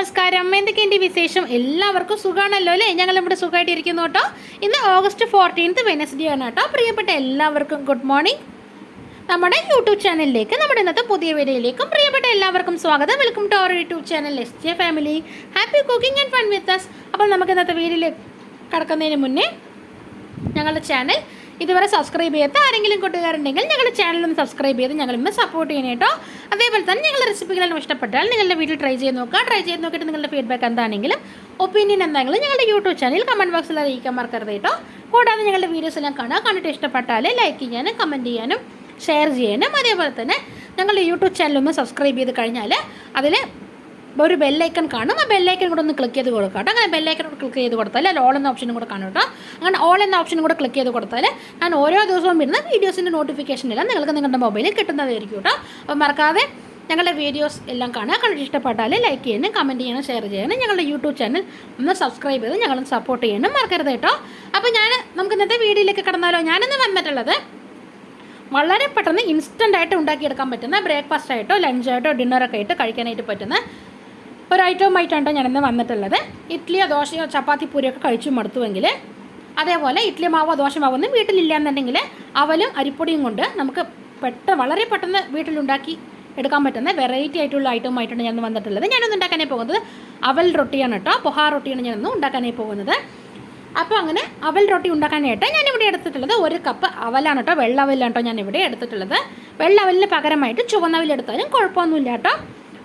നമസ്കാരം. എന്തൊക്കെയുണ്ട് വിശേഷം? എല്ലാവർക്കും സുഖമാണല്ലോ അല്ലേ? ഞങ്ങളിവിടെ സുഖമായിട്ടിരിക്കുന്നു കേട്ടോ. ഇന്ന് ഓഗസ്റ്റ് 14 വെനസ്ഡേ ആണ് കേട്ടോ. പ്രിയപ്പെട്ട എല്ലാവർക്കും ഗുഡ് മോർണിംഗ്. നമ്മുടെ യൂട്യൂബ് ചാനലിലേക്ക്, നമ്മുടെ ഇന്നത്തെ പുതിയ വീഡിയോയിലേക്കും പ്രിയപ്പെട്ട എല്ലാവർക്കും സ്വാഗതം. Welcome to our YouTube channel SJ family. Happy cooking and fun with us. അപ്പോൾ നമുക്ക് ഇന്നത്തെ വീഡിയോയിലേക്ക് കടക്കുന്നതിന് മുന്നേ ഞങ്ങളുടെ ചാനൽ ഇതുവരെ സബ്സ്ക്രൈബ് ചെയ്യാത്ത ആരെങ്കിലും കൂട്ടുകാരുണ്ടെങ്കിൽ ഞങ്ങളുടെ ചാനലൊന്ന് സബ്സ്ക്രൈബ് ചെയ്ത് ഞങ്ങളിന്ന് സപ്പോർട്ട് ചെയ്യണം കേട്ടോ. അതേപോലെ തന്നെ ഞങ്ങളുടെ റെസിപ്പികളെല്ലാം ഇഷ്ടപ്പെട്ടാൽ നിങ്ങളുടെ വീട്ടിൽ ട്രൈ ചെയ്ത് നോക്കിയിട്ട് നിങ്ങളുടെ ഫീഡ്ബാക്ക് എന്താണെങ്കിലും ഒപ്പീനിയൻ എന്താണെങ്കിലും ഞങ്ങളുടെ യൂട്യൂബ് ചാനൽ കമൻറ്റ് ബോക്സിൽ അറിയിക്കാൻ മറക്കരുത് കേട്ടോ. കൂടാതെ ഞങ്ങളുടെ വീഡിയോസ് എല്ലാം കണ്ടിട്ട് ഇഷ്ടപ്പെട്ടാൽ ലൈക്ക് ചെയ്യാനും കമൻറ്റ് ചെയ്യാനും ഷെയർ ചെയ്യാനും അതേപോലെ തന്നെ ഞങ്ങളുടെ യൂട്യൂബ് ചാനലൊന്ന് സബ്സ്ക്രൈബ് ചെയ്ത് കഴിഞ്ഞാൽ അതിൽ ഒരു ബെല്ലൈക്കൺ കാണും. ആ ബെല്ലൈക്കൺ കൂടെ ഒന്ന് ക്ലിക്ക് ചെയ്ത് കൊടുക്കാം കേട്ടോ. അങ്ങനെ ബെല്ലൈക്കൺ ക്ലിക്ക് ചെയ്ത് കൊടുത്താൽ അതിൽ ഓൾ എന്ന ഓപ്ഷനും കൂടെ കാണും കേട്ടോ. അങ്ങനെ ഓൾ എന്ന ഓപ്ഷനും കൂടെ ക്ലിക്ക് ചെയ്ത് കൊടുത്താൽ ഞാൻ ഓരോ ദിവസവും വരുന്ന വീഡിയോസിൻ്റെ നോട്ടിഫിക്കേഷൻ എല്ലാം നിങ്ങൾക്ക് നിങ്ങളുടെ മൊബൈലിൽ കിട്ടുന്നതായിരിക്കും കേട്ടോ. അപ്പോൾ മറക്കാതെ ഞങ്ങളുടെ വീഡിയോസ് എല്ലാം കണ്ടിട്ട് ഇഷ്ടപ്പെട്ടാൽ ലൈക്ക് ചെയ്യാനും കമൻറ്റ് ചെയ്യാനും ഷെയർ ചെയ്യാനും ഞങ്ങളുടെ യൂട്യൂബ് ചാനൽ ഒന്ന് സബ്സ്ക്രൈബ് ചെയ്ത് ഞങ്ങളൊന്ന് സപ്പോർട്ട് ചെയ്യാനും മറക്കരുത് കേട്ടോ. അപ്പോൾ നമുക്ക് ഇന്നത്തെ വീഡിയോയിലേക്ക് കടന്നാലോ? ഞാനിന്ന് വന്നിട്ടുള്ളത് വളരെ പെട്ടെന്ന് ഇൻസ്റ്റൻ്റായിട്ട് ഉണ്ടാക്കിയെടുക്കാൻ പറ്റുന്ന ബ്രേക്ക്ഫാസ്റ്റ് ആയിട്ടോ ലഞ്ചായിട്ടോ ഡിന്നറൊക്കെ ആയിട്ട് കഴിക്കാനായിട്ട് പറ്റുന്ന ഒരു ഐറ്റവുമായിട്ടാണ് ഞാനിന്ന് വന്നിട്ടുള്ളത്. ഇഡ്ഡലിയോ ദോശയോ ചപ്പാത്തി പൂരിയൊക്കെ കഴിച്ചു മടുത്തുവെങ്കിൽ, അതേപോലെ ഇഡ്ഡലി മാവോ ദോശ മാവോ ഒന്നും വീട്ടിലില്ല എന്നുണ്ടെങ്കിൽ അവലും അരിപ്പൊടിയും കൊണ്ട് നമുക്ക് വളരെ പെട്ടെന്ന് വീട്ടിലുണ്ടാക്കി എടുക്കാൻ പറ്റുന്ന വെറൈറ്റി ആയിട്ടുള്ള ഐറ്റവുമായിട്ടാണ് ഞാൻ വന്നിട്ടുള്ളത്. ഞാനൊന്ന് ഉണ്ടാക്കാനായി പോകുന്നത് അവൽ റൊട്ടിയാണ് കേട്ടോ. പൊഹാ റൊട്ടിയാണ് ഞാനൊന്ന് ഉണ്ടാക്കാനായി പോകുന്നത്. അപ്പോൾ അങ്ങനെ അവൽ റൊട്ടി ഉണ്ടാക്കാനായിട്ട് ഞാനിവിടെ എടുത്തിട്ടുള്ളത് 1 കപ്പ് അവലാണ് കേട്ടോ. വെള്ള അവലാണ് കേട്ടോ ഞാനിവിടെ എടുത്തിട്ടുള്ളത്. വെള്ള അവലിന് പകരമായിട്ട് ചുവന്നവൽ എടുത്താലും കുഴപ്പമൊന്നുമില്ല കേട്ടോ.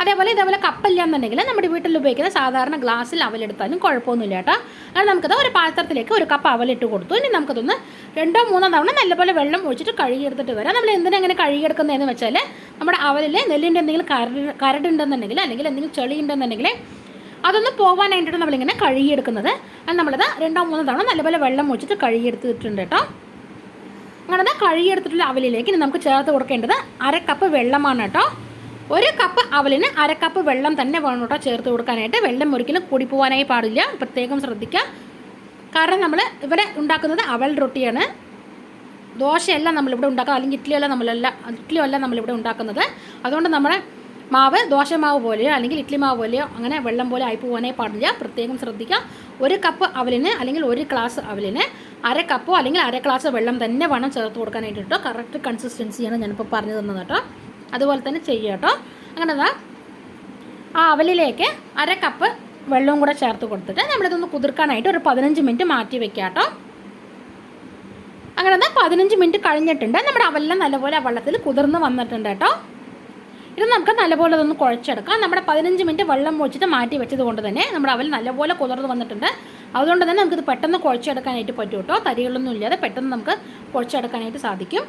ഇതേപോലെ കപ്പില്ല എന്നുണ്ടെങ്കിൽ നമ്മുടെ വീട്ടിൽ ഉപയോഗിക്കുന്ന സാധാരണ ഗ്ലാസ്സിൽ അവലെടുത്താലും കുഴപ്പമൊന്നുമില്ല കേട്ടോ. അങ്ങനെ നമുക്കത് ഒരു പാത്രത്തിലേക്ക് 1 കപ്പ് അവലിട്ട് കൊടുത്തു. ഇനി നമുക്കതൊന്ന് 2-3 തവണ നല്ലപോലെ വെള്ളം ഒഴിച്ചിട്ട് കഴുകിയെടുത്തിട്ട് വരാം. നമ്മൾ എന്തിനാങ്ങനെ കഴുകിയെടുക്കുന്നതെന്ന് വെച്ചാൽ നമ്മുടെ അവലിൽ നെല്ലിൻ്റെ എന്തെങ്കിലും കരടുണ്ടെന്നുണ്ടെങ്കിൽ അല്ലെങ്കിൽ എന്തെങ്കിലും ചെളി ഉണ്ടെന്നുണ്ടെങ്കിൽ അതൊന്ന് പോകാനായിട്ടാണ് നമ്മളിങ്ങനെ കഴുകിയെടുക്കുന്നത്. അത് നമ്മളത് 2-3 തവണ നല്ലപോലെ വെള്ളം ഒഴിച്ചിട്ട് കഴുകിയെടുത്തിട്ടുണ്ട് കേട്ടോ. അങ്ങനെ കഴുകിയെടുത്തിട്ടുള്ള അവലിലേക്ക് ഇനി നമുക്ക് ചേർത്ത് കൊടുക്കേണ്ടത് 1/2 കപ്പ് വെള്ളമാണ് കേട്ടോ. 1 കപ്പ് അവലിന് 1/2 കപ്പ് വെള്ളം തന്നെ വേണം കേട്ടോ ചേർത്ത് കൊടുക്കാനായിട്ട്. വെള്ളം ഒരിക്കലും കൂടിപ്പോവാനായി പാടില്ല, പ്രത്യേകം ശ്രദ്ധിക്കുക. കാരണം നമ്മൾ ഇവിടെ ഉണ്ടാക്കുന്നത് അവൽ റൊട്ടിയാണ്, ദോശയല്ല നമ്മളിവിടെ ഉണ്ടാക്കുന്നത്, അല്ലെങ്കിൽ ഇഡ്ഡലിയല്ല നമ്മളിവിടെ ഉണ്ടാക്കുന്നത്. അതുകൊണ്ട് നമ്മുടെ മാവ് ദോശമാവ് പോലെയോ അല്ലെങ്കിൽ ഇഡ്ഡലി മാവ് പോലെയോ അങ്ങനെ വെള്ളം പോലെ ആയി പോകാനേ പാടില്ല, പ്രത്യേകം ശ്രദ്ധിക്കുക. 1 കപ്പ് അവലിന് അല്ലെങ്കിൽ 1 ഗ്ലാസ് അവലിന് 1/2 കപ്പോ അല്ലെങ്കിൽ 1/2 ഗ്ലാസ് വെള്ളം തന്നെ വേണം ചേർത്ത് കൊടുക്കാനായിട്ട് കേട്ടോ. കറക്റ്റ് കൺസിസ്റ്റൻസിയാണ് ഞാനിപ്പോൾ പറഞ്ഞു തന്നത് കേട്ടോ. അതുപോലെ തന്നെ ചെയ്യുക കേട്ടോ. അങ്ങനെ ആ അവലിലേക്ക് 1/2 കപ്പ് വെള്ളവും കൂടെ ചേർത്ത് കൊടുത്തിട്ട് നമ്മളിതൊന്ന് കുതിർക്കാനായിട്ട് ഒരു 15 മിനിറ്റ് മാറ്റി വെക്കുക കേട്ടോ. അങ്ങനെ 15 മിനിറ്റ് കഴിഞ്ഞിട്ടുണ്ട്. നമ്മുടെ അവലെല്ലാം നല്ലപോലെ വെള്ളത്തിൽ കുതിർന്ന് വന്നിട്ടുണ്ട് കേട്ടോ. ഇത് നമുക്ക് നല്ലപോലെ അതൊന്ന് കുഴച്ചെടുക്കാം. നമ്മുടെ 15 മിനിറ്റ് വെള്ളം ഒഴിച്ചിട്ട് മാറ്റി വെച്ചത് കൊണ്ട് തന്നെ നമ്മുടെ അവൽ നല്ലപോലെ കുതിർന്ന് വന്നിട്ടുണ്ട്. അതുകൊണ്ട് തന്നെ നമുക്കിത് പെട്ടെന്ന് കുഴച്ചെടുക്കാനായിട്ട് പറ്റും കേട്ടോ. തരികളൊന്നും ഇല്ലാതെ പെട്ടെന്ന് നമുക്ക് കുഴച്ചെടുക്കാനായിട്ട് സാധിക്കും.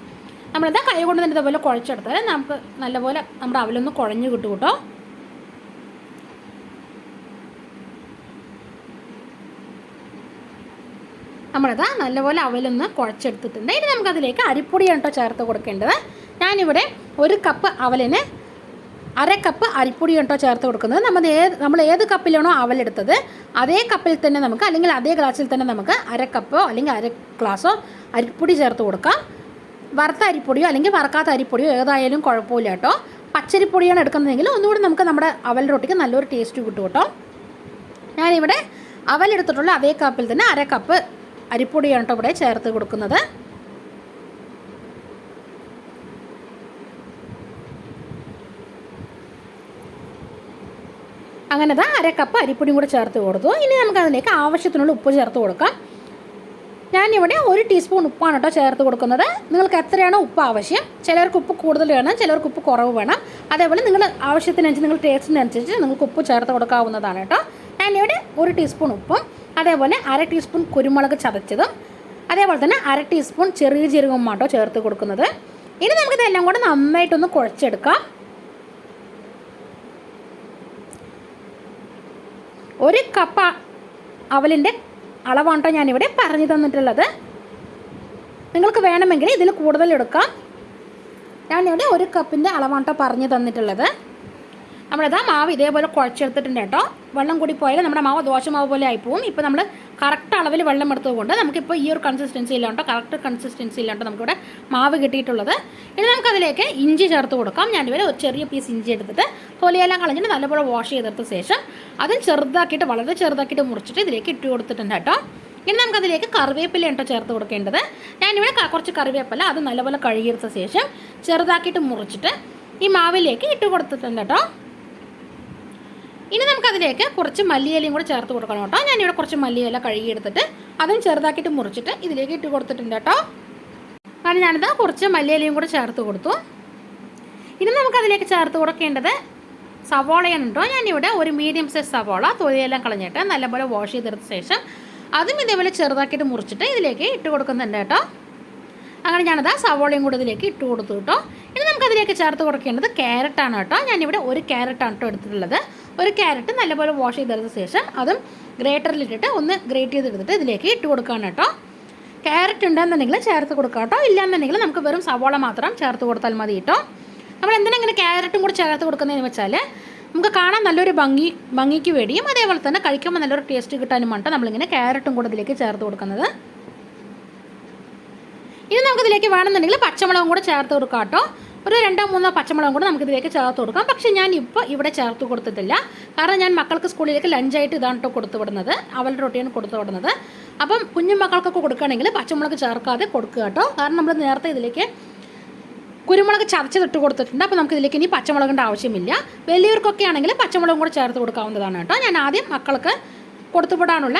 നമ്മളിത് കൈ കൊണ്ട് തന്നെ ഇതുപോലെ കുഴച്ചെടുത്താൽ നമുക്ക് നല്ലപോലെ നമ്മുടെ അവലൊന്ന് കുഴഞ്ഞു കിട്ടും കേട്ടോ. നമ്മളിത് നല്ലപോലെ അവലൊന്ന് കുഴച്ചെടുത്തിട്ടുണ്ട്. ഇനി നമുക്കതിലേക്ക് അരിപ്പൊടിയാണ് കേട്ടോ ചേർത്ത് കൊടുക്കേണ്ടത്. ഞാനിവിടെ 1 കപ്പ് അവലിന് 1/2 കപ്പ് അരിപ്പൊടിയാണ് കേട്ടോ ചേർത്ത് കൊടുക്കുന്നത്. നമ്മൾ ഏത് കപ്പിലാണോ അവലെടുത്തത് അതേ കപ്പിൽ തന്നെ നമുക്ക്, അല്ലെങ്കിൽ അതേ ഗ്ലാസ്സിൽ തന്നെ നമുക്ക് 1/2 കപ്പോ അല്ലെങ്കിൽ 1/2 ഗ്ലാസ്സോ അരിപ്പൊടി ചേർത്ത് കൊടുക്കാം. വറുത്ത അരിപ്പൊടിയോ അല്ലെങ്കിൽ വറക്കാത്ത അരിപ്പൊടിയോ ഏതായാലും കുഴപ്പമില്ല കേട്ടോ. പച്ചരിപ്പൊടിയാണ് എടുക്കുന്നതെങ്കിൽ ഒന്നുകൂടി നമുക്ക് നമ്മുടെ അവൽ റൊട്ടിക്ക് നല്ലൊരു ടേസ്റ്റ് കിട്ടും കേട്ടോ. ഞാനിവിടെ അവലെടുത്തിട്ടുള്ള അതേ കപ്പിൽ തന്നെ 1/2 കപ്പ് അരിപ്പൊടിയാണ് കേട്ടോ ഇവിടെ ചേർത്ത് കൊടുക്കുന്നത്. അങ്ങനെ 1/2 കപ്പ് അരിപ്പൊടിയും കൂടെ ചേർത്ത് കൊടുത്തു. ഇനി നമുക്കതിലേക്ക് ആവശ്യത്തിനുള്ള ഉപ്പ് ചേർത്ത് കൊടുക്കാം. ഞാനിവിടെ 1 ടീസ്പൂൺ ഉപ്പാണ് കേട്ടോ ചേർത്ത് കൊടുക്കുന്നത്. നിങ്ങൾക്ക് എത്രയാണോ ഉപ്പ് ആവശ്യം, ചിലർക്ക് ഉപ്പ് കൂടുതൽ വേണം, ചിലർക്ക് ഉപ്പ് കുറവ് വേണം. അതേപോലെ നിങ്ങൾ ആവശ്യത്തിനനുസരിച്ച് നിങ്ങൾ ടേസ്റ്റിനനുസരിച്ച് നിങ്ങൾക്ക് ഉപ്പ് ചേർത്ത് കൊടുക്കാവുന്നതാണ് കേട്ടോ. ഞാനിവിടെ 1 ടീസ്പൂൺ ഉപ്പും അതേപോലെ 1/2 ടീസ്പൂൺ കുരുമുളക് ചതച്ചതും അതേപോലെ തന്നെ 1/2 ടീസ്പൂൺ ചെറിയ ജീരകവും കേട്ടോ ചേർത്ത് കൊടുക്കുന്നത്. ഇനി നമുക്കിതെല്ലാം കൂടെ നന്നായിട്ടൊന്ന് കുഴച്ചെടുക്കാം. 1 കപ്പ് അവലിൻ്റെ അളവാണ് കേട്ടോ ഞാനിവിടെ പറഞ്ഞു തന്നിട്ടുള്ളത്. നിങ്ങൾക്ക് വേണമെങ്കിൽ ഇതിൽ കൂടുതൽ എടുക്കാം. ഞാനിവിടെ 1 കപ്പിൻ്റെ അളവാണ് കേട്ടോ പറഞ്ഞു തന്നിട്ടുള്ളത്. നമ്മളിതാ മാവ് ഇതേപോലെ കുഴച്ചെടുത്തിട്ടുണ്ട് കേട്ടോ. വെള്ളം കൂടി പോയാൽ നമ്മുടെ മാവ് ദോശമാവ് പോലെ ആയിപ്പോവും. ഇപ്പോൾ നമ്മൾ കറക്റ്റ് അളവിൽ വെള്ളം എടുത്തതുകൊണ്ട് നമുക്കിപ്പോൾ ഈ ഒരു കൺസിസ്റ്റൻസി ഇല്ലാണ്ടോ കറക്റ്റ് കൺസിസ്റ്റൻസി ഇല്ലാണ്ടോ നമുക്കിവിടെ മാവ് കിട്ടിയിട്ടുള്ളത്. ഇനി നമുക്കതിലേക്ക് ഇഞ്ചി ചേർത്ത് കൊടുക്കാം. ഞാനിവിടെ ഒരു ചെറിയ പീസ് ഇഞ്ചി എടുത്തിട്ട് തൊലിയെല്ലാം കളഞ്ഞിട്ട് നല്ലപോലെ വാഷ് ചെയ്തെടുത്ത ശേഷം അതിൽ ചെറുതാക്കിയിട്ട് വളരെ ചെറുതാക്കിയിട്ട് മുറിച്ചിട്ട് ഇതിലേക്ക് ഇട്ട് കൊടുത്തിട്ടുണ്ട് കേട്ടോ. ഇനി നമുക്കതിലേക്ക് കറിവേപ്പില കേട്ടോ ചേർത്ത് കൊടുക്കേണ്ടത്. ഞാനിവിടെ കുറച്ച് കറിവേപ്പില അത് നല്ലപോലെ കഴുകിയെടുത്ത ശേഷം ചെറുതാക്കിയിട്ട് മുറിച്ചിട്ട് ഈ മാവിലേക്ക് ഇട്ട് കൊടുത്തിട്ടുണ്ട് കേട്ടോ. ഇനി നമുക്കതിലേക്ക് കുറച്ച് മല്ലിയിലയും കൂടെ ചേർത്ത് കൊടുക്കണം കേട്ടോ. ഞാനിവിടെ കുറച്ച് മല്ലിയില കഴുകിയെടുത്തിട്ട് അതും ചെറുതാക്കിയിട്ട് മുറിച്ചിട്ട് ഇതിലേക്ക് ഇട്ട് കൊടുത്തിട്ടുണ്ട് കേട്ടോ. കാരണം ഞാനിത് കുറച്ച് മല്ലിയിലയും കൂടെ ചേർത്ത് കൊടുത്തു. ഇനി നമുക്കതിലേക്ക് ചേർത്ത് കൊടുക്കേണ്ടത് സവോളയാണ് കേട്ടോ. ഞാനിവിടെ ഒരു മീഡിയം സൈസ് സവോള തൊലിയെല്ലാം കളഞ്ഞിട്ട് നല്ലപോലെ വാഷ് ചെയ്തെടുത്ത ശേഷം അതും ഇതേപോലെ ചെറുതാക്കിയിട്ട് മുറിച്ചിട്ട് ഇതിലേക്ക് ഇട്ട് കൊടുക്കുന്നുണ്ട് കേട്ടോ. അങ്ങനെ ഞാനത് സവോളയും കൂടെ ഇതിലേക്ക് ഇട്ട് കൊടുത്തു കേട്ടോ. ഇനി നമുക്കതിലേക്ക് ചേർത്ത് കൊടുക്കേണ്ടത് ക്യാരറ്റാണ് കേട്ടോ. ഞാനിവിടെ ഒരു ക്യാരറ്റാണ് കേട്ടോ എടുത്തിട്ടുള്ളത്. ഒരു ക്യാരറ്റ് നല്ലപോലെ വാഷ് ചെയ്തെടുത്ത ശേഷം അതും ഗ്രേറ്ററിലിട്ടിട്ട് ഒന്ന് ഗ്രേറ്റ് ചെയ്തെടുത്തിട്ട് ഇതിലേക്ക് ഇട്ട് കൊടുക്കുകയാണ് കേട്ടോ. ക്യാരറ്റ് ഉണ്ടെന്നുണ്ടെങ്കിൽ ചേർത്ത് കൊടുക്കാം കേട്ടോ. ഇല്ലയെന്നുണ്ടെങ്കിൽ നമുക്ക് വെറും സവോള മാത്രം ചേർത്ത് കൊടുത്താൽ മതി കേട്ടോ. നമ്മൾ എന്തിനാ ഇങ്ങനെ ക്യാരറ്റും കൂടെ ചേർത്ത് കൊടുക്കുന്നതെന്ന് വെച്ചാൽ നമുക്ക് കാണാൻ നല്ലൊരു ഭംഗിക്ക് വേണ്ടിയും അതേപോലെ തന്നെ കഴിക്കുമ്പോൾ നല്ലൊരു ടേസ്റ്റ് കിട്ടാനും വേണ്ടിയിട്ട് നമ്മളിങ്ങനെ ക്യാരറ്റും കൂടെ ഇതിലേക്ക് ചേർത്ത് കൊടുക്കുന്നത്. ഇനി നമുക്കിതിലേക്ക് വേണമെന്നുണ്ടെങ്കിൽ പച്ചമുളകും കൂടെ ചേർത്ത് കൊടുക്കാം കേട്ടോ. ഒരു 2-3 പച്ചമുളകും കൂടെ നമുക്കിതിലേക്ക് ചേർത്ത് കൊടുക്കാം. പക്ഷേ ഞാൻ ഇപ്പോൾ ഇവിടെ ചേർത്ത് കൊടുത്തിട്ടില്ല. കാരണം ഞാൻ മക്കൾക്ക് സ്കൂളിലേക്ക് ലഞ്ചായിട്ട് ഇതാണ് കേട്ടോ കൊടുത്തു വിടുന്നത്. അവളുടെ റൊട്ടിയാണ് കൊടുത്തു വിടുന്നത്. അപ്പം കുഞ്ഞു മക്കൾക്കൊക്കെ കൊടുക്കുകയാണെങ്കിൽ പച്ചമുളക് ചേർക്കാതെ കൊടുക്കുക കേട്ടോ. കാരണം നമ്മൾ നേരത്തെ ഇതിലേക്ക് കുരുമുളക് ചതച്ചിട്ട് കൊടുത്തിട്ടുണ്ട്. അപ്പോൾ നമുക്ക് ഇതിലേക്ക് ഇനി പച്ചമുളകിൻ്റെ ആവശ്യമില്ല. വലിയവർക്കൊക്കെ ആണെങ്കിൽ പച്ചമുളകും കൂടെ ചേർത്ത് കൊടുക്കാവുന്നതാണ് കേട്ടോ. ഞാൻ ആദ്യം മക്കൾക്ക് കൊടുത്തുവിടാനുള്ള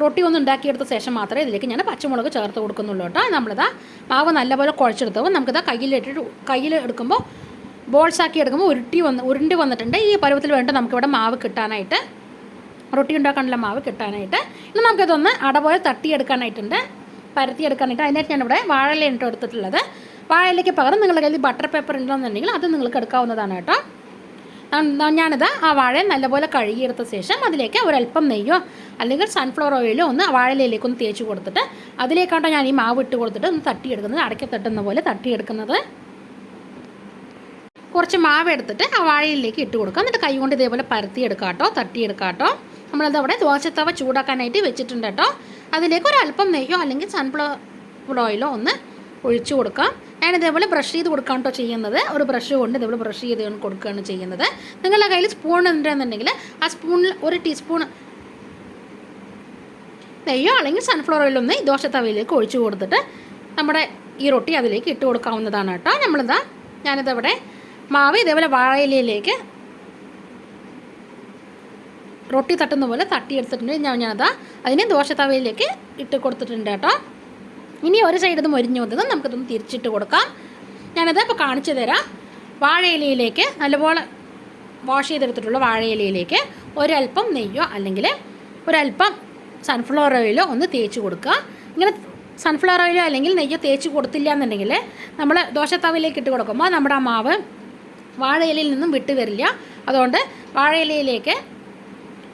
റൊട്ടി ഒന്ന് ഉണ്ടാക്കിയെടുത്ത ശേഷം മാത്രമേ ഇതിലേക്ക് ഞാൻ പച്ചമുളക് ചേർത്ത് കൊടുക്കുന്നുള്ളൂ കേട്ടോ. നമ്മളിതാ മാവ് നല്ലപോലെ കുഴച്ചെടുത്തപ്പോൾ നമുക്കിതാ കയ്യിൽ എടുക്കുമ്പോൾ ബോൾസാക്കി എടുക്കുമ്പോൾ ഉരുണ്ടി വന്നിട്ടുണ്ട്. ഈ പരുവത്തിൽ വേണ്ട നമുക്കിവിടെ മാവ് കിട്ടാനായിട്ട്, റൊട്ടി ഉണ്ടാക്കാനുള്ള മാവ് കിട്ടാനായിട്ട്. ഇനി നമുക്കിതൊന്ന് അടപോലെ തട്ടിയെടുക്കാനായിട്ടുണ്ട്, പരത്തിയെടുക്കാനായിട്ട്. അതിനായിട്ട് ഞാനിവിടെ വാഴയില ഇട്ടോ എടുത്തിട്ടുള്ളത്. വാഴയിലേക്ക് പകരം നിങ്ങളുടെ കയ്യിൽ ബട്ടർ പേപ്പർ ഉണ്ടെന്നുണ്ടെങ്കിൽ അത് നിങ്ങൾക്ക് എടുക്കാവുന്നതാണ് കേട്ടോ. ഞാനിത് ആ വാഴ നല്ലപോലെ കഴുകിയെടുത്ത ശേഷം അതിലേക്ക് ഒരല്പം നെയ്യോ അല്ലെങ്കിൽ സൺഫ്ലവർ ഓയിലോ ഒന്ന് വാഴയിലേക്ക് ഒന്ന് തേച്ച് കൊടുത്തിട്ട് അതിലേക്കാട്ടോ ഞാൻ ഈ മാവ് ഇട്ട് കൊടുത്തിട്ട് ഒന്ന് തട്ടിയെടുക്കുന്നത്, അടയ്ക്ക തട്ടുന്ന പോലെ തട്ടിയെടുക്കുന്നത്. കുറച്ച് മാവ് എടുത്തിട്ട് ആ വാഴയിലേക്ക് ഇട്ട് കൊടുക്കാം. എന്നിട്ട് കൈ കൊണ്ട് ഇതേപോലെ പരത്തിയെടുക്കാം കേട്ടോ, തട്ടിയെടുക്കാം കേട്ടോ. നമ്മളതവിടെ ദോശത്തവ ചൂടാക്കാനായിട്ട് വെച്ചിട്ടുണ്ട് കേട്ടോ. അതിലേക്ക് ഒരല്പം നെയ്യോ അല്ലെങ്കിൽ സൺഫ്ലവർ ഓയിലോ ഒന്ന് ഒഴിച്ചു കൊടുക്കാം. ഞാനിതേപോലെ ബ്രഷ് ചെയ്ത് കൊടുക്കുകയാണ് കേട്ടോ ചെയ്യുന്നത്. ഒരു ബ്രഷ് കൊണ്ട് ഇതേപോലെ ബ്രഷ് ചെയ്ത് കൊടുക്കുകയാണ് ചെയ്യുന്നത്. നിങ്ങളുടെ കയ്യിൽ സ്പൂൺ ഉണ്ടെന്നുണ്ടെങ്കിൽ ആ സ്പൂണിൽ 1 ടീസ്പൂൺ നെയ്യോ അല്ലെങ്കിൽ സൺഫ്ലവർ ഓയിലൊന്ന് ഈ ദോശത്തവയിലേക്ക് ഒഴിച്ചു കൊടുത്തിട്ട് നമ്മുടെ ഈ റൊട്ടി അതിലേക്ക് ഇട്ട് കൊടുക്കാവുന്നതാണ് കേട്ടോ. ഞാനിതവിടെ മാവ് ഇതേപോലെ വാഴയിലയിലേക്ക് റൊട്ടി തട്ടുന്ന പോലെ തട്ടിയെടുത്തിട്ടുണ്ട്. ഞാനതാ അതിനെ ദോശത്തവയിലേക്ക് ഇട്ട് കൊടുത്തിട്ടുണ്ട് കേട്ടോ. ഇനി ഒരു സൈഡ് ഇത് മൊരിഞ്ഞു വന്നത് നമുക്കിതൊന്ന് തിരിച്ചിട്ട് കൊടുക്കാം. ഞാനത് ഇപ്പോൾ കാണിച്ചു തരാം. വാഴയിലയിലേക്ക് നല്ലപോലെ വാഷ് ചെയ്തെടുത്തിട്ടുള്ള വാഴയിലയിലേക്ക് ഒരല്പം നെയ്യോ അല്ലെങ്കിൽ ഒരല്പം സൺഫ്ലവർ ഓയിലോ ഒന്ന് തേച്ച് കൊടുക്കുക. ഇങ്ങനെ സൺഫ്ലവർ ഓയിലോ അല്ലെങ്കിൽ നെയ്യോ തേച്ച് കൊടുത്തില്ല എന്നുണ്ടെങ്കിൽ നമ്മൾ ദോശത്തവയിലേക്ക് ഇട്ട് കൊടുക്കുമ്പോൾ നമ്മുടെ ആ മാവ് വാഴയിലയിൽ നിന്നും വിട്ട് വരില്ല. അതുകൊണ്ട് വാഴയിലയിലേക്ക്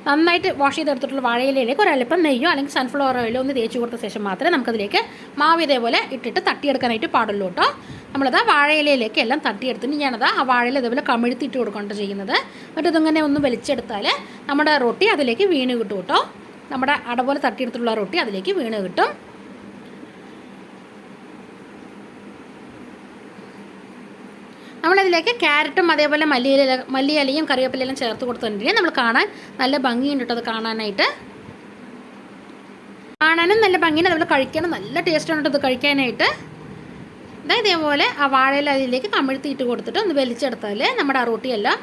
നന്നായിട്ട് വാഷ് ചെയ്തെടുത്തിട്ടുള്ള വാഴയിലയിലേക്ക് ഒരല്പം നെയ്യോ അല്ലെങ്കിൽ സൺഫ്ലവർ ഓയിലോ ഒന്ന് തേച്ച് കൊടുത്ത ശേഷം മാത്രമേ നമുക്കതിലേക്ക് മാവ് ഇതേപോലെ ഇട്ടിട്ട് തട്ടിയെടുക്കാനായിട്ട് പാടുള്ളൂ കേട്ടോ. നമ്മളത് വാഴയിലയിലേക്ക് എല്ലാം തട്ടിയെടുത്തിട്ട് ഞാനത് ആ വാഴയിൽ ഇതേപോലെ കമിഴ്ത്തിയിട്ട് കൊടുക്കുകയാണ് ചെയ്യുന്നത്. എന്നിട്ട് ഇതിങ്ങനെ ഒന്ന് വലിച്ചെടുത്താൽ നമ്മുടെ റൊട്ടി അതിലേക്ക് വീണ് കിട്ടും കേട്ടോ. നമ്മുടെ അടപോലെ തട്ടിയെടുത്തിട്ടുള്ള റൊട്ടി അതിലേക്ക് വീണ് കിട്ടും. നമ്മളതിലേക്ക് ക്യാരറ്റും അതേപോലെ മല്ലിയിലയും കറിവേപ്പിലയും ചേർത്ത് കൊടുത്തിട്ടുണ്ടെങ്കിൽ നമ്മൾ കാണാൻ നല്ല ഭംഗിയുണ്ട് കേട്ടോ. അത് കാണാനായിട്ട് കാണാനും നല്ല ഭംഗിയാണ്, അതുപോലെ കഴിക്കാനും നല്ല ടേസ്റ്റാണ് കേട്ടോ ഇത് കഴിക്കാനായിട്ട്. ഇതേപോലെ ആ വാഴയില അതിലേക്ക് കമിഴ്ത്തിയിട്ട് കൊടുത്തിട്ട് ഒന്ന് വലിച്ചെടുത്താൽ നമ്മുടെ ആ റൊട്ടിയെല്ലാം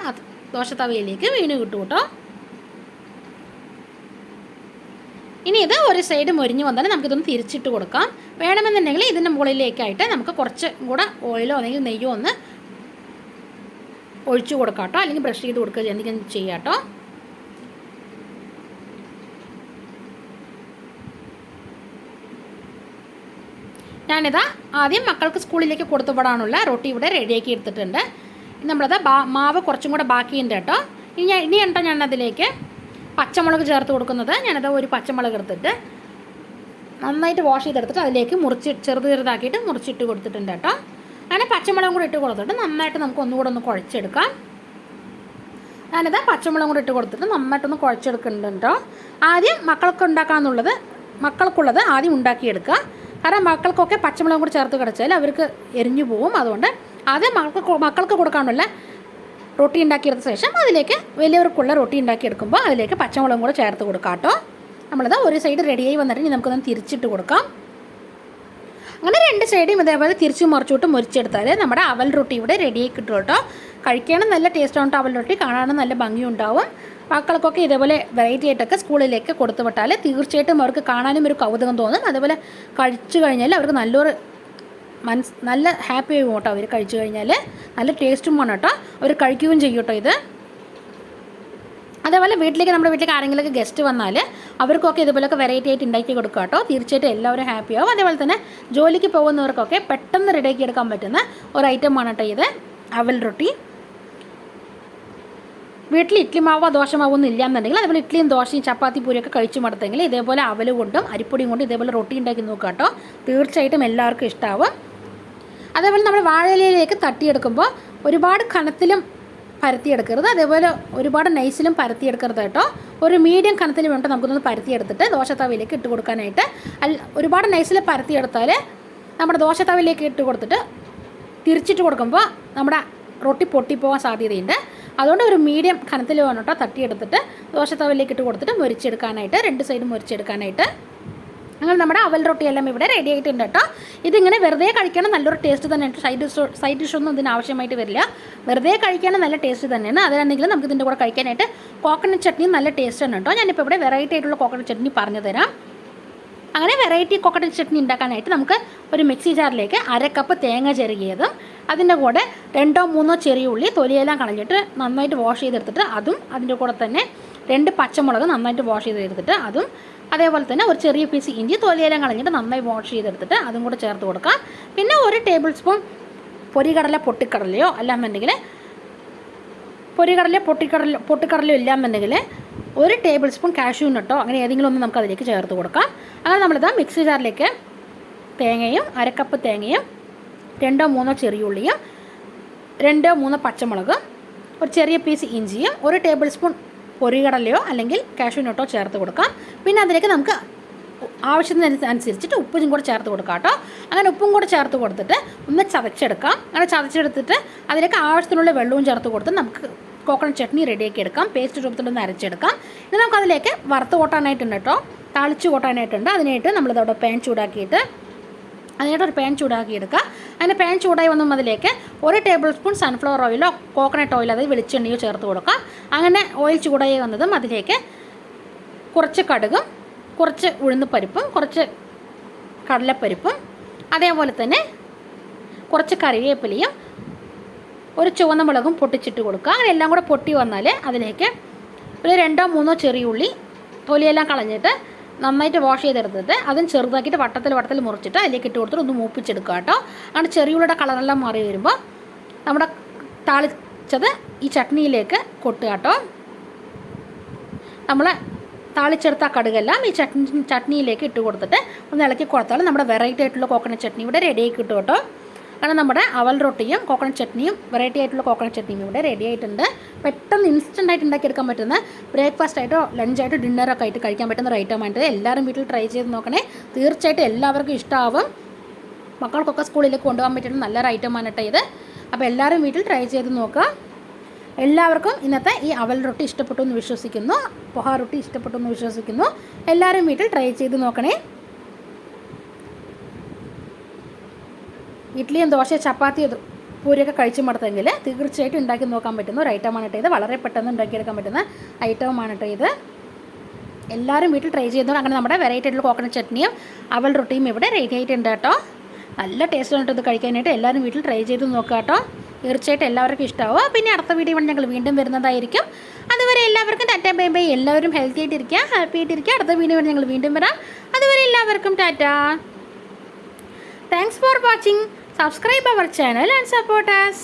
ദോശത്തവയിലേക്ക് വീണ് കിട്ടും കേട്ടോ. ഇനി ഇത് ഒരു സൈഡ് മൊരിഞ്ഞ് വന്നാൽ നമുക്കിതൊന്ന് തിരിച്ചിട്ട് കൊടുക്കാം. വേണമെന്നുണ്ടെങ്കിൽ ഇതിൻ്റെ മുകളിലേക്കായിട്ട് നമുക്ക് കുറച്ച് കൂടെ ഓയിലോ അല്ലെങ്കിൽ നെയ്യോ ഒന്ന് ഒഴിച്ചു കൊടുക്കാം കേട്ടോ, അല്ലെങ്കിൽ ബ്രഷ് ചെയ്ത് കൊടുക്കുക എന്തെങ്കിലും ചെയ്യാം കേട്ടോ. ഞാനിതാ ആദ്യം മക്കൾക്ക് സ്കൂളിലേക്ക് കൊടുത്തുവിടാനുള്ള റൊട്ടി ഇവിടെ റെഡിയാക്കി എടുത്തിട്ടുണ്ട്. നമ്മളത് മാവ് കുറച്ചും കൂടെ ബാക്കിയുണ്ട് കേട്ടോ. ഇനി കേട്ടോ ഞാനതിലേക്ക് പച്ചമുളക് ചേർത്ത് കൊടുക്കുന്നത്. ഞാനത് ഒരു പച്ചമുളക് എടുത്തിട്ട് നന്നായിട്ട് വാഷ് ചെയ്തെടുത്തിട്ട് അതിലേക്ക് ചെറുതാക്കിയിട്ട് മുറിച്ചിട്ട് കൊടുത്തിട്ടുണ്ട് കേട്ടോ. അങ്ങനെ പച്ചമുളകും കൂടി ഇട്ട് കൊടുത്തിട്ട് നന്നായിട്ട് നമുക്ക് ഒന്നുകൂടെ ഒന്ന് കുഴച്ചെടുക്കാം. ഞാനിത് പച്ചമുളകും കൂടി ഇട്ട് കൊടുത്തിട്ട് നന്നായിട്ടൊന്ന് കുഴച്ചെടുക്കുന്നുണ്ട് കേട്ടോ. ആദ്യം മക്കൾക്കുള്ളത് ആദ്യം ഉണ്ടാക്കിയെടുക്കുക. കാരണം മക്കൾക്കൊക്കെ പച്ചമുളകും കൂടി ചേർത്ത് കിടച്ചാൽ അവർക്ക് എരിഞ്ഞു പോവും. അതുകൊണ്ട് ആദ്യം മക്കൾക്ക് കൊടുക്കാനുള്ള റൊട്ടി ഉണ്ടാക്കിയെടുത്ത ശേഷം അതിലേക്ക് വലിയവർക്കുള്ള റൊട്ടി ഉണ്ടാക്കിയെടുക്കുമ്പോൾ അതിലേക്ക് പച്ചമുളകും കൂടെ ചേർത്ത് കൊടുക്കാം കേട്ടോ. നമ്മളിത് ഒരു സൈഡ് റെഡിയായി വന്നിട്ട് ഇനി നമുക്കൊന്ന് തിരിച്ചിട്ട് കൊടുക്കാം. അങ്ങനെ രണ്ട് സൈഡും ഇതേപോലെ തിരിച്ചു മറിച്ചോട്ട് മുറിച്ചെടുത്താൽ നമ്മുടെ അവൽ റൊട്ടി ഇവിടെ റെഡിയായി കിട്ടും കേട്ടോ. കഴിക്കാനും നല്ല ടേസ്റ്റാണ് കേട്ടോ അവൽ റൊട്ടി, കാണാനും നല്ല ഭംഗിയുണ്ടാവും. മക്കൾക്കൊക്കെ ഇതേപോലെ വെറൈറ്റി ആയിട്ടൊക്കെ സ്കൂളിലേക്ക് കൊടുത്തു വിട്ടാൽ തീർച്ചയായിട്ടും അവർക്ക് കാണാനും ഒരു കൗതുകം തോന്നും. അതേപോലെ കഴിച്ചു കഴിഞ്ഞാൽ അവർക്ക് നല്ല ഹാപ്പി ആകും കേട്ടോ. അവർ കഴിച്ചു കഴിഞ്ഞാൽ നല്ല ടേസ്റ്റും വേണം കേട്ടോ, അവർ കഴിക്കുകയും ചെയ്യും കേട്ടോ ഇത്. അതേപോലെ നമ്മുടെ വീട്ടിലേക്ക് ആരെങ്കിലുമൊക്കെ ഗസ്റ്റ് വന്നാൽ അവർക്കൊക്കെ ഇതുപോലെയൊക്കെ വെറൈറ്റി ആയിട്ട് ഉണ്ടാക്കി കൊടുക്കുക കേട്ടോ. തീർച്ചയായിട്ടും എല്ലാവരും ഹാപ്പി ആവും. അതേപോലെ തന്നെ ജോലിക്ക് പോകുന്നവർക്കൊക്കെ പെട്ടെന്ന് റെഡിയാക്കി എടുക്കാൻ പറ്റുന്ന ഒരു ഐറ്റമാണ് കേട്ടോ ഇത് അവൽ റൊട്ടി. വീട്ടിൽ ഇഡ്ഡലി മാവോ ദോശമാവോ ഒന്നും ഇല്ലയെന്നുണ്ടെങ്കിൽ അതേപോലെ ഇഡ്ഡലിയും ദോശയും ചപ്പാത്തി പൂരിയൊക്കെ കഴിച്ചു മടുത്തെങ്കിൽ ഇതേപോലെ അവൽ കൊണ്ടും അരിപ്പൊടിയും കൊണ്ടും ഇതേപോലെ റൊട്ടി ഉണ്ടാക്കി നോക്കുക കേട്ടോ. തീർച്ചയായിട്ടും എല്ലാവർക്കും ഇഷ്ടമാവും. അതേപോലെ നമ്മൾ വാഴയിലേക്ക് തട്ടിയെടുക്കുമ്പോൾ ഒരുപാട് കനത്തിലും പരത്തിയെടുക്കരുത്, അതേപോലെ ഒരുപാട് നൈസിലും പരത്തിയെടുക്കരുത് കേട്ടോ. ഒരു മീഡിയം കനത്തിൽ വേണ്ട നമുക്കൊന്ന് പരത്തിയെടുത്തിട്ട് ദോശത്തവയിലേക്ക് ഇട്ട് കൊടുക്കാനായിട്ട്. ഒരുപാട് നൈസിൽ പരത്തിയെടുത്താൽ നമ്മുടെ ദോശത്തവയിലേക്ക് ഇട്ട് കൊടുത്തിട്ട് തിരിച്ചിട്ട് കൊടുക്കുമ്പോൾ നമ്മുടെ റൊട്ടി പൊട്ടിപ്പോകാൻ സാധ്യതയുണ്ട്. അതുകൊണ്ട് ഒരു മീഡിയം കനത്തിൽ വേണം കേട്ടോ തട്ടിയെടുത്തിട്ട് ദോശത്തവയിലേക്ക് ഇട്ട് കൊടുത്തിട്ട് മുരിച്ചെടുക്കാനായിട്ട്, രണ്ട് സൈഡും മുരിച്ചെടുക്കാനായിട്ട്. അങ്ങനെ നമ്മുടെ അവൽ റൊട്ടിയെല്ലാം ഇവിടെ റെഡി ആയിട്ടുണ്ട് കേട്ടോ. ഇതിങ്ങനെ വെറുതെ കഴിക്കണം, നല്ലൊരു ടേസ്റ്റ് തന്നെയാണ്. സൈഡ് ഡിഷൊന്നും ഇതിന് ആവശ്യമായിട്ട് വരില്ല. വെറുതെ കഴിക്കാനും നല്ല ടേസ്റ്റ് തന്നെയാണ്. അതിലാണെങ്കിലും നമുക്ക് ഇതിൻ്റെ കൂടെ കഴിക്കാനായിട്ട് കോക്കനട്ട് ചട്നിയും നല്ല ടേസ്റ്റാണ് കേട്ടോ. ഞാനിപ്പോൾ ഇവിടെ വെറൈറ്റി ആയിട്ടുള്ള കോക്കനട്ട് ചട്നി പറഞ്ഞു തരാം. അങ്ങനെ വെറൈറ്റി കോക്കനട്ട് ചട്നി ഉണ്ടാക്കാനായിട്ട് നമുക്ക് ഒരു മിക്സി ജാറിലേക്ക് 1/2 കപ്പ് തേങ്ങ ചിരകിയതും അതിൻ്റെ കൂടെ 2-3 ചെറിയ ഉള്ളി തൊലിയെല്ലാം കളഞ്ഞിട്ട് നന്നായിട്ട് വാഷ് ചെയ്തെടുത്തിട്ട് അതും, അതിൻ്റെ കൂടെ തന്നെ 2 പച്ചമുളക് നന്നായിട്ട് വാഷ് ചെയ്തെടുത്തിട്ട് അതും, അതേപോലെ തന്നെ ഒരു ചെറിയ പീസ് ഇഞ്ചി തൊലിയെല്ലാം കളഞ്ഞിട്ട് നന്നായി വാഷ് ചെയ്തെടുത്തിട്ട് അതും കൂടെ ചേർത്ത് കൊടുക്കാം. പിന്നെ 1 ടേബിൾ സ്പൂൺ പൊട്ടിക്കടലയോ അല്ലാന്നുണ്ടെങ്കിൽ പൊട്ടിക്കടലയോ ഇല്ലാന്നുണ്ടെങ്കിൽ 1 ടേബിൾ സ്പൂൺ കാഷ്യൂ നട്ടോ അങ്ങനെ ഏതെങ്കിലും ഒന്ന് നമുക്ക് അതിലേക്ക് ചേർത്ത് കൊടുക്കാം. അങ്ങനെ നമ്മളിതാ മിക്സി ജാറിലേക്ക് തേങ്ങയും 1/2 കപ്പ് തേങ്ങയും 2-3 ചെറിയ ഉള്ളിയും 2-3 പച്ചമുളകും ഒരു ചെറിയ പീസ് ഇഞ്ചിയും 1 ടേബിൾ സ്പൂൺ പൊരികടലയോ അല്ലെങ്കിൽ കാഷ്യൂ നട്ടോ ചേർത്ത് കൊടുക്കാം. പിന്നെ അതിലേക്ക് നമുക്ക് ആവശ്യത്തിനനുസരിച്ചിട്ട് ഉപ്പും കൂടെ ചേർത്ത് കൊടുക്കാം കേട്ടോ. അങ്ങനെ ഉപ്പും കൂടെ ചേർത്ത് കൊടുത്തിട്ട് ഒന്ന് ചതച്ചെടുക്കാം. അങ്ങനെ ചതച്ചെടുത്തിട്ട് അതിലേക്ക് ആവശ്യത്തിനുള്ള വെള്ളവും ചേർത്ത് കൊടുത്ത് നമുക്ക് കോക്കനട്ട് ചട്നി റെഡിയാക്കി എടുക്കാം. പേസ്റ്റ് രൂപത്തിലൊന്ന് അരച്ചെടുക്കാം. ഇനി നമുക്കതിലേക്ക് വറുത്ത് കൂട്ടാനായിട്ടുണ്ട് കേട്ടോ, താളിച്ച് കൂട്ടാനായിട്ടുണ്ട്. അതിനായിട്ട് നമ്മളിതവിടെ ഒരു പാൻ ചൂടാക്കിയെടുക്കുക. അങ്ങനെ പാൻ ചൂടായി വന്നും അതിലേക്ക് 1 ടേബിൾ സ്പൂൺ സൺഫ്ലവർ ഓയിലോ കോക്കനട്ട് ഓയിലോ അതായത് വെളിച്ചെണ്ണയോ ചേർത്ത് കൊടുക്കുക. അങ്ങനെ ഓയിൽ ചൂടായി വന്നതും അതിലേക്ക് കുറച്ച് കടുകും കുറച്ച് ഉഴുന്നുപരിപ്പും കുറച്ച് കടലപ്പരിപ്പും അതേപോലെ തന്നെ കുറച്ച് കറിവേപ്പിലയും ഒരു ചുവന്ന മുളകും പൊട്ടിച്ചിട്ട് കൊടുക്കുക. അങ്ങനെ എല്ലാം കൂടെ പൊട്ടി വന്നാൽ അതിലേക്ക് ഒരു 2-3 ചെറിയ ഉള്ളി തൊലിയെല്ലാം കളഞ്ഞിട്ട് നന്നായിട്ട് വാഷ് ചെയ്തെടുത്തിട്ട് അതും ചെറുതാക്കിയിട്ട് വട്ടത്തിൽ മുറിച്ചിട്ട് അതിലേക്ക് ഇട്ട് കൊടുത്തിട്ട് ഒന്ന് മൂപ്പിച്ചെടുക്കുക കേട്ടോ. അങ്ങനെ ചെറിയുള്ളിയുടെ കളറെല്ലാം മാറി വരുമ്പോൾ നമ്മുടെ താളിച്ചത് ഈ ചട്നിയിലേക്ക് കൊട്ടുക കേട്ടോ. നമ്മൾ താളിച്ചെടുത്ത കടുകെല്ലാം ഈ ചട്നിയിലേക്ക് ഇട്ട് കൊടുത്തിട്ട് ഒന്ന് ഇളക്കി കൊടുത്താൽ നമ്മുടെ വെറൈറ്റി ആയിട്ടുള്ള കോക്കനട്ട് ചട്നി ഇവിടെ റെഡിയായി കിട്ടും കേട്ടോ. കാരണം നമ്മുടെ അവൽ റൊട്ടിയും കോക്കനട്ട് ചട്നിയും വെറൈറ്റി ആയിട്ടുള്ള കോക്കനട്ട് ചട്നിയും ഇവിടെ റെഡി ആയിട്ടുണ്ട്. പെട്ടെന്ന് ഇൻസ്റ്റൻ്റായിട്ട് ഉണ്ടാക്കിയെടുക്കാൻ പറ്റുന്ന ബ്രേക്ക്ഫാസ്റ്റ് ആയിട്ടോ ലഞ്ചായിട്ടോ ഡിന്നറൊക്കെ ആയിട്ട് കഴിക്കാൻ പറ്റുന്ന ഒരു ഐറ്റമായിട്ട് എല്ലാവരും വീട്ടിൽ ട്രൈ ചെയ്ത് നോക്കണേ. തീർച്ചയായിട്ടും എല്ലാവർക്കും ഇഷ്ടമാവും. മക്കൾക്കൊക്കെ സ്കൂളിലേക്ക് കൊണ്ടുപോകാൻ പറ്റുന്ന നല്ലൊരു ഐറ്റമാണ് കേട്ടോ ഇത്. അപ്പോൾ എല്ലാവരും വീട്ടിൽ ട്രൈ ചെയ്ത് നോക്കുക. എല്ലാവർക്കും ഇന്നത്തെ ഈ അവൽ റൊട്ടി ഇഷ്ടപ്പെട്ടു എന്ന് വിശ്വസിക്കുന്നു. പൊഹ റൊട്ടി ഇഷ്ടപ്പെട്ടു എന്ന് വിശ്വസിക്കുന്നു. എല്ലാവരും വീട്ടിൽ ട്രൈ ചെയ്ത് നോക്കണേ. ഇഡ്ഡലിയും ദോശ ചപ്പാത്തി പൂരിയൊക്കെ കഴിച്ചു മടുത്തെങ്കിൽ തീർച്ചയായിട്ടും ഉണ്ടാക്കി നോക്കാൻ പറ്റുന്ന ഒരു ഐറ്റമാണ് കേട്ടോ ഇത്. വളരെ പെട്ടെന്ന് ഉണ്ടാക്കിയെടുക്കാൻ പറ്റുന്ന ഐറ്റമാണ് കേട്ടോ ഇത്. എല്ലാവരും വീട്ടിൽ ട്രൈ ചെയ്തു. അങ്ങനെ നമ്മുടെ വെറൈറ്റി ആയിട്ടുള്ള കോക്കനട്ട് ചട്നിയും അവൽ റൊട്ടിയും ഇവിടെ റെഡി ആയിട്ടുണ്ട് കേട്ടോ. നല്ല ടേസ്റ്റ് ആണ് ഇത് കഴിക്കാനായിട്ട്. എല്ലാവരും വീട്ടിൽ ട്രൈ ചെയ്ത് നോക്കുക കേട്ടോ. തീർച്ചയായിട്ടും എല്ലാവർക്കും ഇഷ്ടമാവും. പിന്നെ അടുത്ത വീഡിയോ ഞങ്ങൾ വീണ്ടും വരുന്നതായിരിക്കും. അതുവരെ എല്ലാവർക്കും ടാറ്റ ബൈ ബൈ. എല്ലാവരും ഹെൽത്തി ആയിട്ടിരിക്കുക, ഹാപ്പി ആയിട്ടിരിക്കുക. അടുത്ത വീഡിയോ ഞങ്ങൾ വീണ്ടും വരാം. അതുവരെ എല്ലാവർക്കും Tata. Thanks for watching. Subscribe our channel and support us.